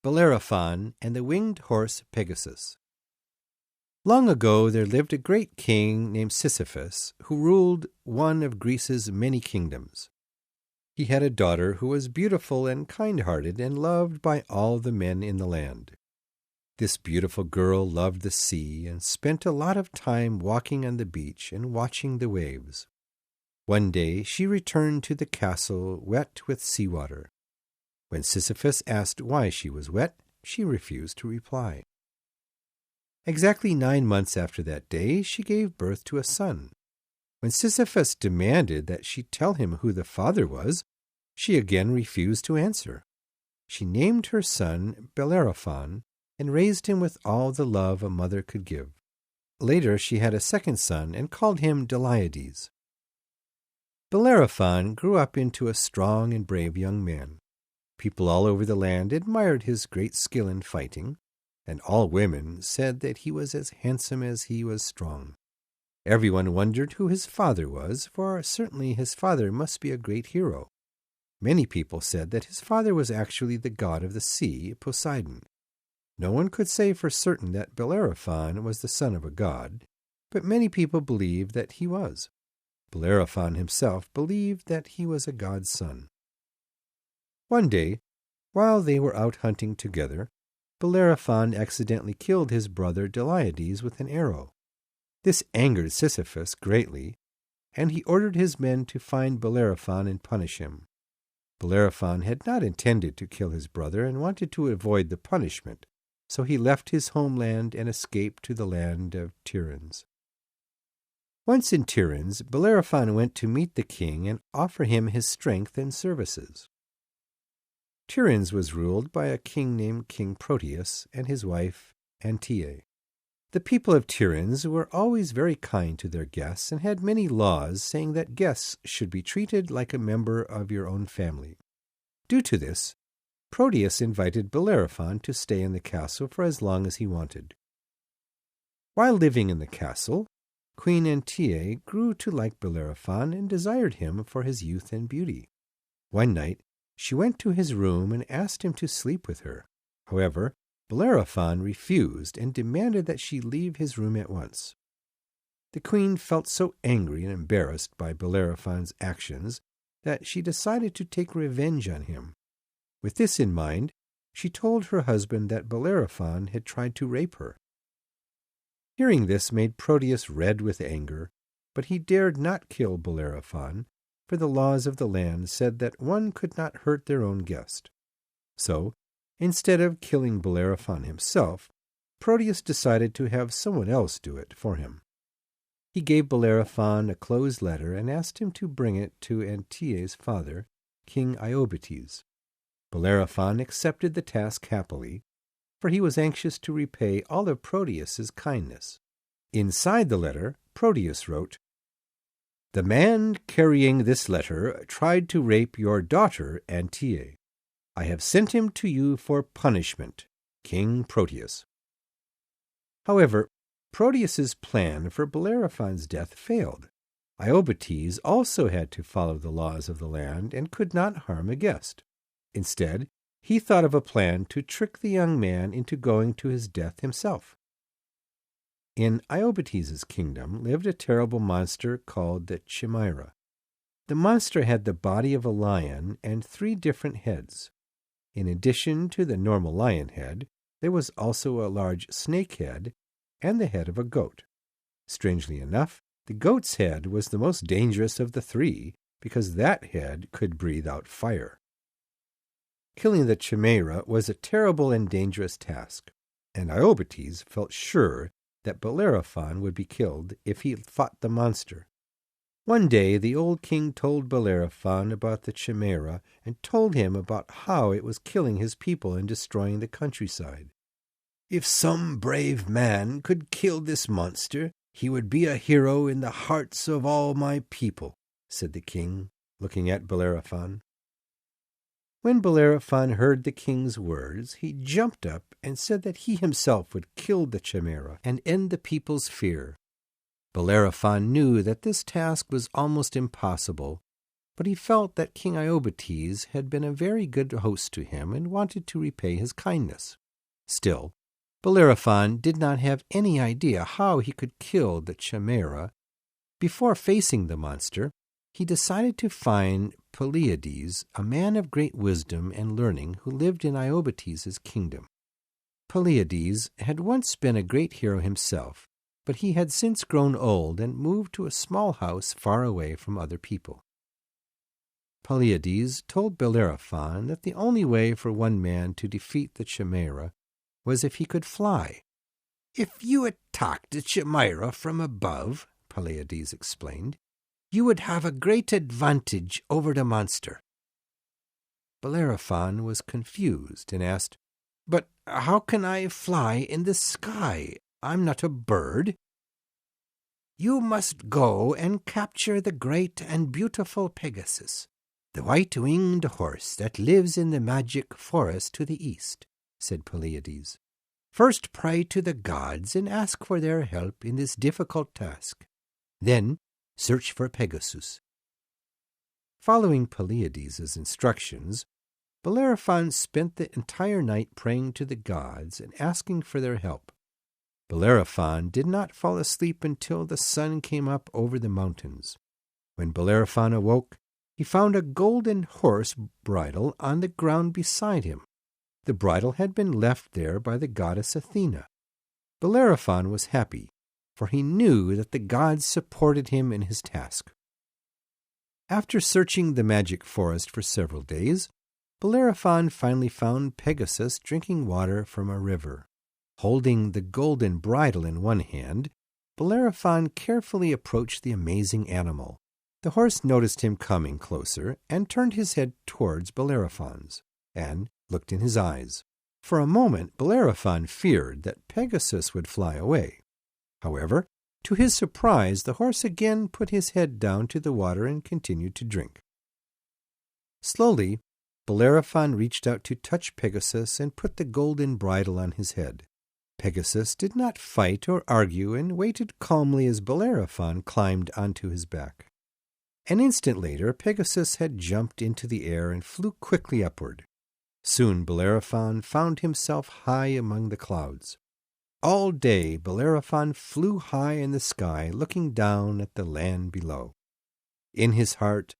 Bellerophon and the Winged Horse Pegasus. Long ago there lived a great king named Sisyphus, who ruled one of Greece's many kingdoms. He had a daughter who was beautiful and kind-hearted and loved by all the men in the land. This beautiful girl loved the sea and spent a lot of time walking on the beach and watching the waves. One day she returned to the castle wet with seawater. When Sisyphus asked why she was wet, she refused to reply. Exactly 9 months after that day, she gave birth to a son. When Sisyphus demanded that she tell him who the father was, she again refused to answer. She named her son Bellerophon and raised him with all the love a mother could give. Later she had a second son and called him Deliades. Bellerophon grew up into a strong and brave young man. People all over the land admired his great skill in fighting, and all women said that he was as handsome as he was strong. Everyone wondered who his father was, for certainly his father must be a great hero. Many people said that his father was actually the god of the sea, Poseidon. No one could say for certain that Bellerophon was the son of a god, but many people believed that he was. Bellerophon himself believed that he was a god's son. One day, while they were out hunting together, Bellerophon accidentally killed his brother Deliades with an arrow. This angered Sisyphus greatly, and he ordered his men to find Bellerophon and punish him. Bellerophon had not intended to kill his brother and wanted to avoid the punishment, so he left his homeland and escaped to the land of Tiryns. Once in Tiryns, Bellerophon went to meet the king and offer him his strength and services. Tiryns was ruled by a king named King Proteus and his wife Antaea. The people of Tiryns were always very kind to their guests and had many laws saying that guests should be treated like a member of your own family. Due to this, Proteus invited Bellerophon to stay in the castle for as long as he wanted. While living in the castle, Queen Antaea grew to like Bellerophon and desired him for his youth and beauty. One night, she went to his room and asked him to sleep with her. However, Bellerophon refused and demanded that she leave his room at once. The queen felt so angry and embarrassed by Bellerophon's actions that she decided to take revenge on him. With this in mind, she told her husband that Bellerophon had tried to rape her. Hearing this made Proteus red with anger, but he dared not kill Bellerophon, for the laws of the land said that one could not hurt their own guest. So, instead of killing Bellerophon himself, Proteus decided to have someone else do it for him. He gave Bellerophon a closed letter and asked him to bring it to Antaea's father, King Iobates. Bellerophon accepted the task happily, for he was anxious to repay all of Proteus's kindness. Inside the letter, Proteus wrote, "The man carrying this letter tried to rape your daughter, Antaea. I have sent him to you for punishment, King Proteus." However, Proteus's plan for Bellerophon's death failed. Iobates also had to follow the laws of the land and could not harm a guest. Instead, he thought of a plan to trick the young man into going to his death himself. In Iobates' kingdom lived a terrible monster called the Chimera. The monster had the body of a lion and 3 different heads. In addition to the normal lion head, there was also a large snake head and the head of a goat. Strangely enough, the goat's head was the most dangerous of the 3 because that head could breathe out fire. Killing the Chimera was a terrible and dangerous task, and Iobates felt sure that Bellerophon would be killed if he fought the monster. One day the old king told Bellerophon about the Chimera and told him about how it was killing his people and destroying the countryside. "If some brave man could kill this monster, he would be a hero in the hearts of all my people," said the king, looking at Bellerophon. When Bellerophon heard the king's words, he jumped up and said that he himself would kill the Chimera and end the people's fear. Bellerophon knew that this task was almost impossible, but he felt that King Iobates had been a very good host to him and wanted to repay his kindness. Still, Bellerophon did not have any idea how he could kill the chimera. Before facing the monster, he decided to find Pleiades, a man of great wisdom and learning who lived in Iobates' kingdom. Pleiades had once been a great hero himself, but he had since grown old and moved to a small house far away from other people. Pleiades told Bellerophon that the only way for one man to defeat the chimera was if he could fly. "If you attacked the chimera from above," Pleiades explained, "you would have a great advantage over the monster." Bellerophon was confused and asked, "But how can I fly in the sky? I'm not a bird." "You must go and capture the great and beautiful Pegasus, the white-winged horse that lives in the magic forest to the east," said Pleiades. "First pray to the gods and ask for their help in this difficult task. Then search for Pegasus." Following Pleiades' instructions, Bellerophon spent the entire night praying to the gods and asking for their help. Bellerophon did not fall asleep until the sun came up over the mountains. When Bellerophon awoke, he found a golden horse bridle on the ground beside him. The bridle had been left there by the goddess Athena. Bellerophon was happy, for he knew that the gods supported him in his task. After searching the magic forest for several days, Bellerophon finally found Pegasus drinking water from a river. Holding the golden bridle in one hand, Bellerophon carefully approached the amazing animal. The horse noticed him coming closer and turned his head towards Bellerophon's and looked in his eyes. For a moment, Bellerophon feared that Pegasus would fly away. However, to his surprise, the horse again put his head down to the water and continued to drink. Slowly, Bellerophon reached out to touch Pegasus and put the golden bridle on his head. Pegasus did not fight or argue and waited calmly as Bellerophon climbed onto his back. An instant later, Pegasus had jumped into the air and flew quickly upward. Soon Bellerophon found himself high among the clouds. All day Bellerophon flew high in the sky, looking down at the land below. In his heart,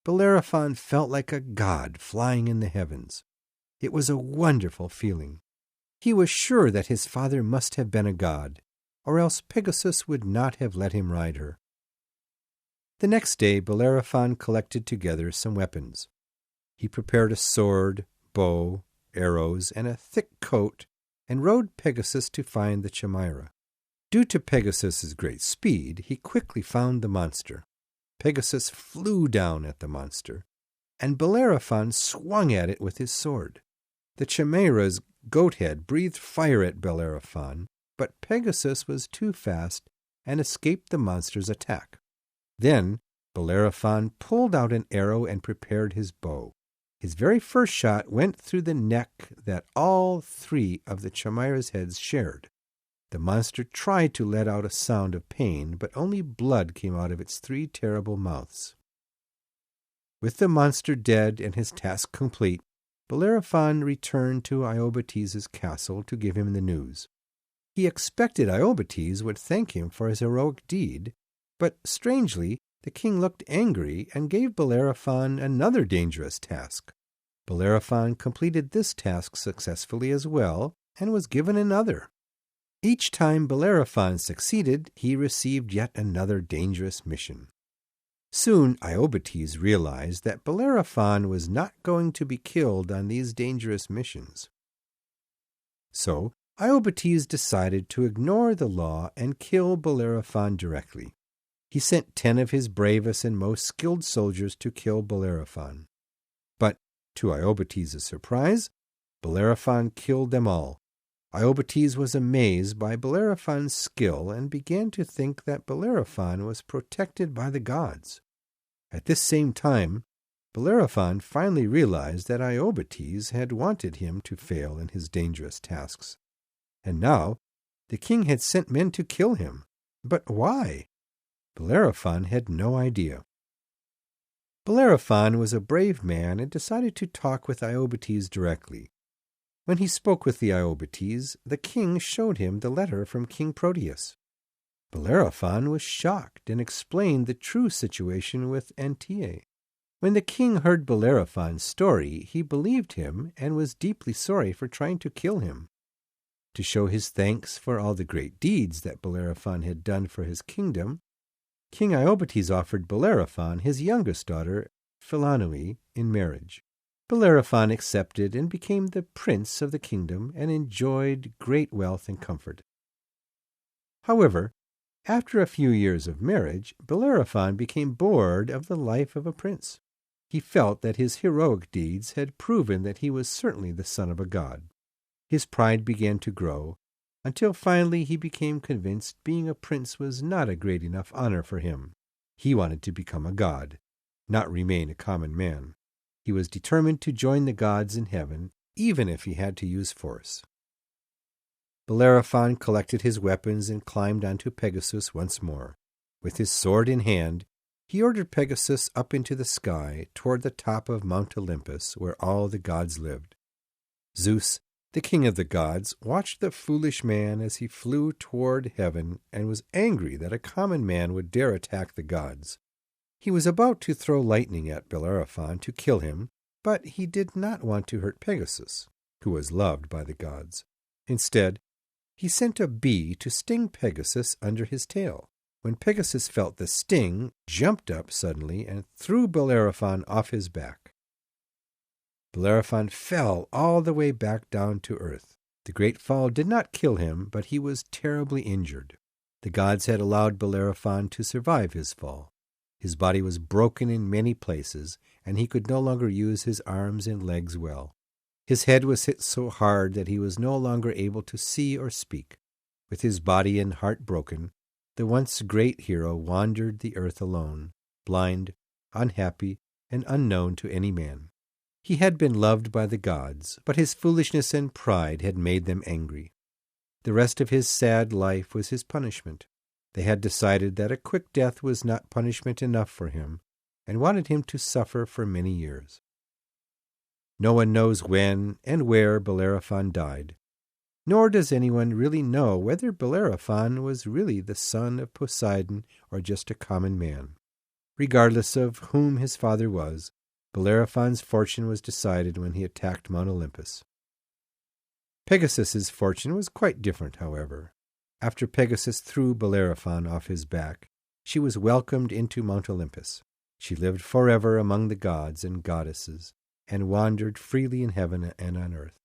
Bellerophon felt like a god flying in the heavens. It was a wonderful feeling. He was sure that his father must have been a god, or else Pegasus would not have let him ride her. The next day Bellerophon collected together some weapons. He prepared a sword, bow, arrows, and a thick coat, and rode Pegasus to find the chimera. Due to Pegasus's great speed, he quickly found the monster. Pegasus flew down at the monster, and Bellerophon swung at it with his sword. The chimera's goat head breathed fire at Bellerophon, but Pegasus was too fast and escaped the monster's attack. Then Bellerophon pulled out an arrow and prepared his bow. His very first shot went through the neck that all three of the chimera's heads shared. The monster tried to let out a sound of pain, but only blood came out of its three terrible mouths. With the monster dead and his task complete, Bellerophon returned to Iobates' castle to give him the news. He expected Iobates would thank him for his heroic deed, but strangely, the king looked angry and gave Bellerophon another dangerous task. Bellerophon completed this task successfully as well, and was given another. Each time Bellerophon succeeded, he received yet another dangerous mission. Soon Iobates realized that Bellerophon was not going to be killed on these dangerous missions. So Iobates decided to ignore the law and kill Bellerophon directly. He sent 10 of his bravest and most skilled soldiers to kill Bellerophon. But, to Iobates' surprise, Bellerophon killed them all. Iobates was amazed by Bellerophon's skill and began to think that Bellerophon was protected by the gods. At this same time, Bellerophon finally realized that Iobates had wanted him to fail in his dangerous tasks. And now, the king had sent men to kill him. But why? Bellerophon had no idea. Bellerophon was a brave man and decided to talk with Iobates directly. When he spoke with the Iobates, the king showed him the letter from King Proteus. Bellerophon was shocked and explained the true situation with Antaea. When the king heard Bellerophon's story, he believed him and was deeply sorry for trying to kill him. To show his thanks for all the great deeds that Bellerophon had done for his kingdom, King Iobates offered Bellerophon his youngest daughter, Philonoe, in marriage. Bellerophon accepted and became the prince of the kingdom and enjoyed great wealth and comfort. However, after a few years of marriage, Bellerophon became bored of the life of a prince. He felt that his heroic deeds had proven that he was certainly the son of a god. His pride began to grow, until finally he became convinced being a prince was not a great enough honor for him. He wanted to become a god, not remain a common man. He was determined to join the gods in heaven, even if he had to use force. Bellerophon collected his weapons and climbed onto Pegasus once more. With his sword in hand, he ordered Pegasus up into the sky toward the top of Mount Olympus, where all the gods lived. Zeus, the king of the gods, watched the foolish man as he flew toward heaven and was angry that a common man would dare attack the gods. He was about to throw lightning at Bellerophon to kill him, but he did not want to hurt Pegasus, who was loved by the gods. Instead, he sent a bee to sting Pegasus under his tail. When Pegasus felt the sting, jumped up suddenly and threw Bellerophon off his back. Bellerophon fell all the way back down to earth. The great fall did not kill him, but he was terribly injured. The gods had allowed Bellerophon to survive his fall. His body was broken in many places, and he could no longer use his arms and legs well. His head was hit so hard that he was no longer able to see or speak. With his body and heart broken, the once great hero wandered the earth alone, blind, unhappy, and unknown to any man. He had been loved by the gods, but his foolishness and pride had made them angry. The rest of his sad life was his punishment. They had decided that a quick death was not punishment enough for him, and wanted him to suffer for many years. No one knows when and where Bellerophon died, nor does anyone really know whether Bellerophon was really the son of Poseidon or just a common man. Regardless of whom his father was, Bellerophon's fortune was decided when he attacked Mount Olympus. Pegasus's fortune was quite different, however. After Pegasus threw Bellerophon off his back, she was welcomed into Mount Olympus. She lived forever among the gods and goddesses, and wandered freely in heaven and on earth.